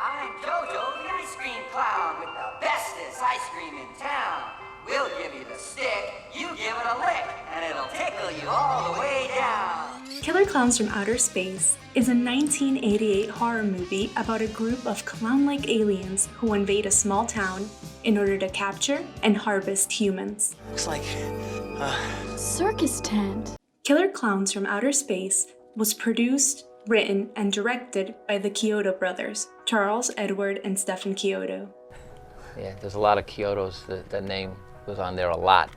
I'm Jojo, the ice cream clown, with the bestest ice cream in town. We'll give you the stick, you give it a lick, and it'll tickle you all the way down. Killer Klowns from Outer Space is a 1988 horror movie about a group of clown-like aliens who invade a small town in order to capture and harvest humans. Looks like circus tent. Killer Klowns from Outer Space was produced, written, and directed by the Chiodo brothers, Charles, Edward, and Stephen Chiodo. Yeah, there's a lot of Kyotos. That name was on there a lot.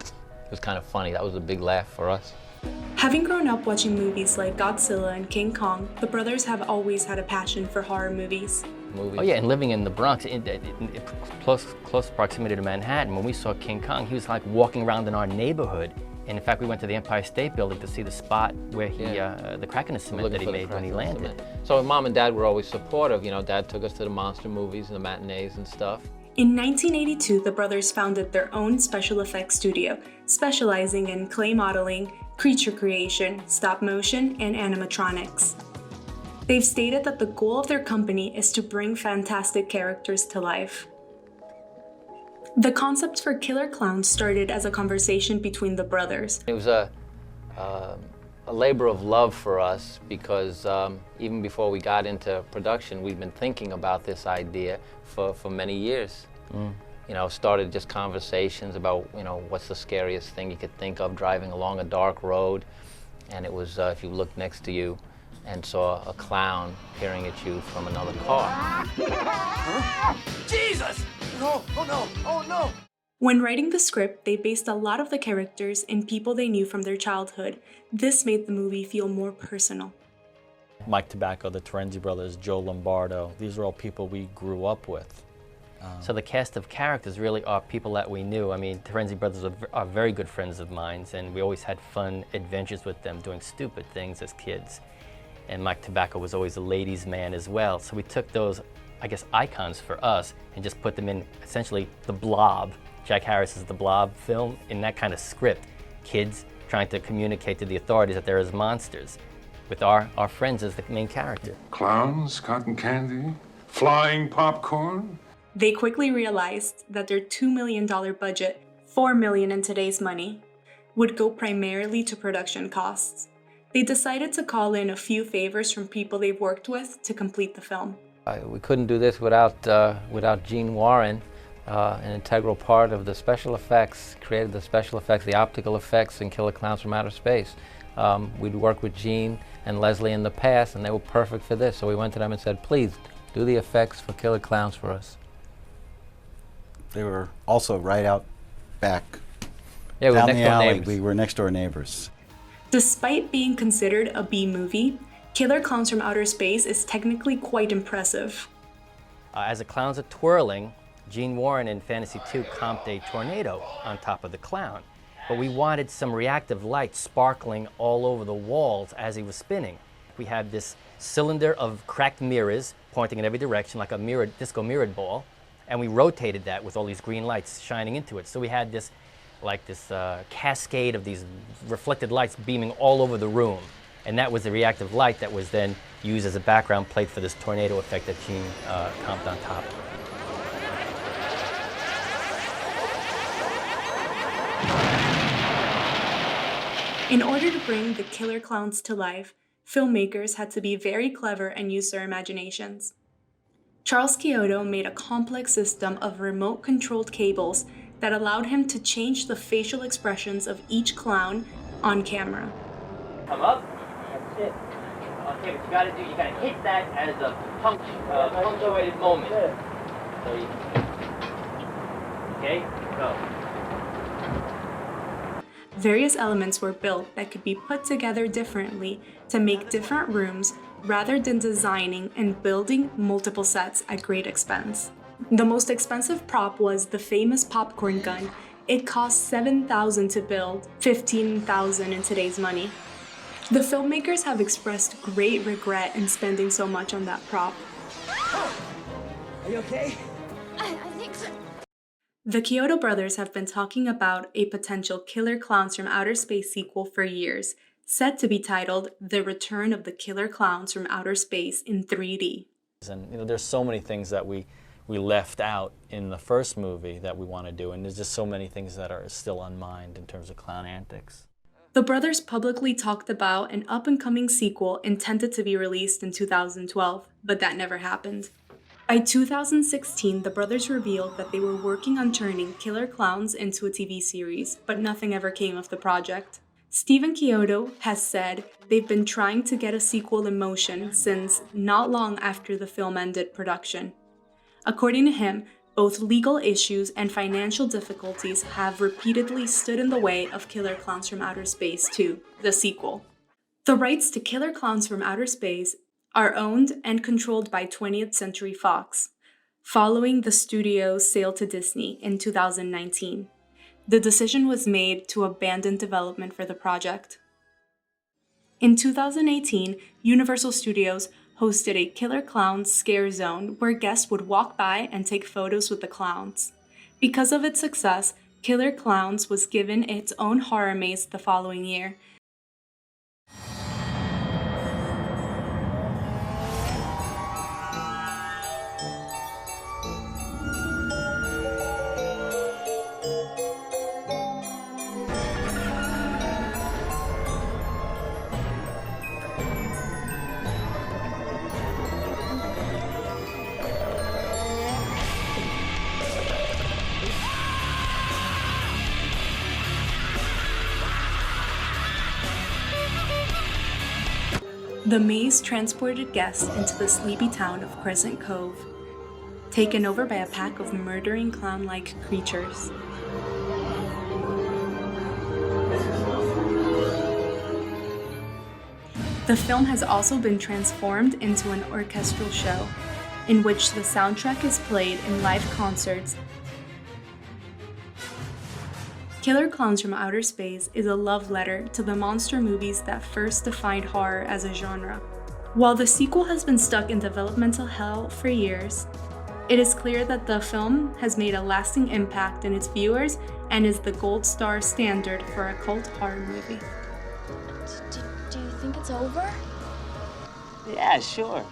It was kind of funny. That was a big laugh for us. Having grown up watching movies like Godzilla and King Kong, the brothers have always had a passion for horror movies. Oh yeah, and living in the Bronx, in close proximity to Manhattan, when we saw King Kong, he was like walking around in our neighborhood. And in fact, we went to the Empire State Building to see the spot where he, the crack in the cement that he made when he landed. So Mom and Dad were always supportive. You know, Dad took us to the monster movies and the matinees and stuff. In 1982, the brothers founded their own special effects studio, specializing in clay modeling, creature creation, stop motion, and animatronics. They've stated that the goal of their company is to bring fantastic characters to life. The concept for Killer Klowns started as a conversation between the brothers. It was a labor of love for us because even before we got into production, we've been thinking about this idea for many years. You know, started just conversations about, you know, what's the scariest thing you could think of driving along a dark road. And it was if you looked next to you and saw a clown peering at you from another car. Huh? Jesus! No, oh no, oh no! When writing the script, they based a lot of the characters in people they knew from their childhood. This made the movie feel more personal. Mike Tobacco, the Terenzi brothers, Joe Lombardo, these are all people we grew up with. So the cast of characters really are people that we knew. I mean, Terenzi brothers are very good friends of mine, and we always had fun adventures with them, doing stupid things as kids. And Mike Tobacco was always a ladies' man as well. So we took those, I guess, icons for us and just put them in essentially The Blob, Jack Harris's The Blob film, in that kind of script. Kids trying to communicate to the authorities that they're as monsters, with our friends as the main character. Clowns, cotton candy, flying popcorn. They quickly realized that their $2 million budget, $4 million in today's money, would go primarily to production costs. They decided to call in a few favors from people they've worked with to complete the film. We couldn't do this without Gene Warren, an integral part of the special effects, created the special effects, the optical effects in Killer Klowns from Outer Space. We'd worked with Gene and Leslie in the past, and they were perfect for this. So we went to them and said, please, do the effects for Killer Klowns for us. They were also right out back. Yeah, we were down next the door alley. neighbors. We were next door neighbors. Despite being considered a B movie, Killer Klowns from Outer Space is technically quite impressive. As the clowns are twirling, Gene Warren in Fantasy II comped a tornado on top of the clown. But we wanted some reactive light sparkling all over the walls as he was spinning. We had this cylinder of cracked mirrors pointing in every direction like a mirrored, disco mirrored ball, and we rotated that with all these green lights shining into it. So we had this, like this cascade of these reflected lights beaming all over the room. And that was the reactive light that was then used as a background plate for this tornado effect that Gene comped on top. In order to bring the killer clowns to life, filmmakers had to be very clever and use their imaginations. Charles Chiodo made a complex system of remote-controlled cables that allowed him to change the facial expressions of each clown on camera. Come up. That's it. Okay, what you gotta do, you gotta hit that as a punctuated moment. So you, okay, go. Various elements were built that could be put together differently to make different rooms rather than designing and building multiple sets at great expense. The most expensive prop was the famous popcorn gun. It cost $7,000 to build, $15,000 in today's money. The filmmakers have expressed great regret in spending so much on that prop. Are you okay? I think so. The Chiodo brothers have been talking about a potential Killer Klowns from Outer Space sequel for years, set to be titled The Return of the Killer Klowns from Outer Space in 3D. And you know, there's so many things that we left out in the first movie that we want to do, and there's just so many things that are still unmined in terms of clown antics. The brothers publicly talked about an up-and-coming sequel intended to be released in 2012, but that never happened. By 2016, the brothers revealed that they were working on turning Killer Klowns into a TV series, but nothing ever came of the project. Stephen Chiodo has said they've been trying to get a sequel in motion since not long after the film ended production. According to him, both legal issues and financial difficulties have repeatedly stood in the way of Killer Klowns from Outer Space 2, the sequel. The rights to Killer Klowns from Outer Space are owned and controlled by 20th Century Fox, following the studio's sale to Disney in 2019. The decision was made to abandon development for the project. In 2018, Universal Studios hosted a Killer Klowns Scare Zone where guests would walk by and take photos with the clowns. Because of its success, Killer Klowns was given its own horror maze the following year. The maze transported guests into the sleepy town of Crescent Cove, taken over by a pack of murdering clown-like creatures. The film has also been transformed into an orchestral show, in which the soundtrack is played in live concerts. Killer Klowns from Outer Space is a love letter to the monster movies that first defined horror as a genre. While the sequel has been stuck in developmental hell for years, it is clear that the film has made a lasting impact in its viewers and is the gold star standard for a cult horror movie. Do you think it's over? Yeah, sure.